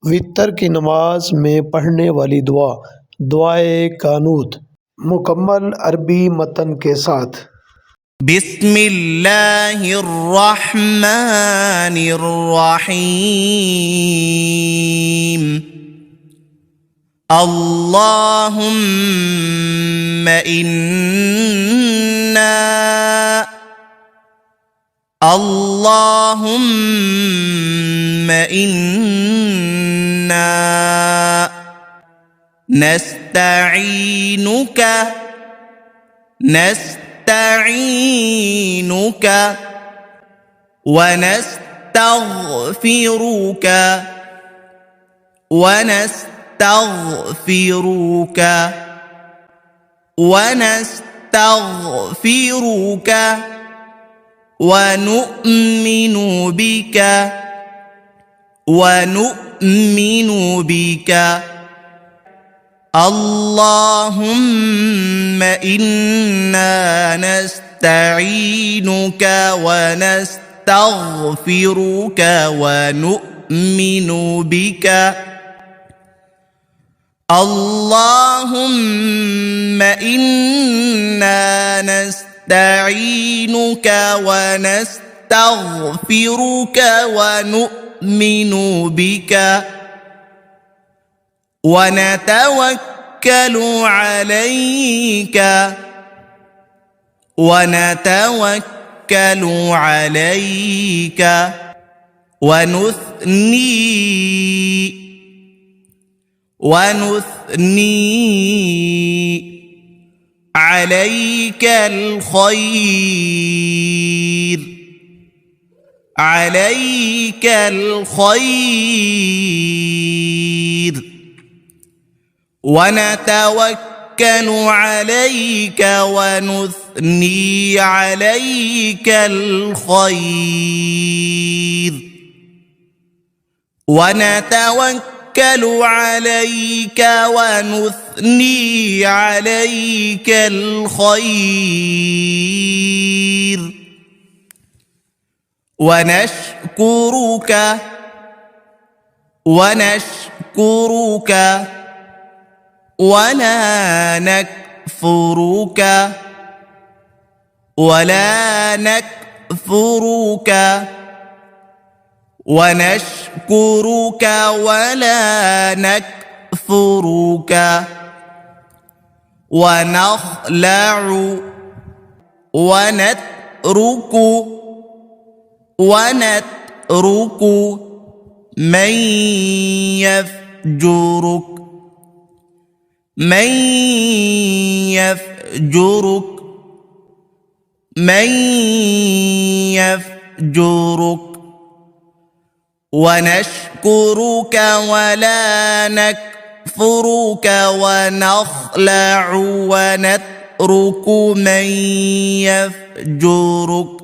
वितर की नमाज में पढ़ने वाली दुआ दुआए कानूत मुकम्मल अरबी मतन के साथ। बिस्मिल्लाहिर्रहमानिर्रहीम। अल्लाहुम्मा इन्ना नस्तईनुक वनस्तगफिरुक ونؤمن بك اللهم إنا نستعينك ونستغفرك ونؤمن بك اللهم إنا نستعينك ونستغفرك ونؤمن بك ونتوكل عليك ونثني عليك الخير ونتوكل عليك ونثني عليك الخير ونتوكل عليك ونثني عليك الخير ونشكرك ولا نكفرك ونشكرك ولا نكفرك ونخلع ونترك من يفجرك ونشكرك ولا نكفرك ونخلع ونترك من يفجرك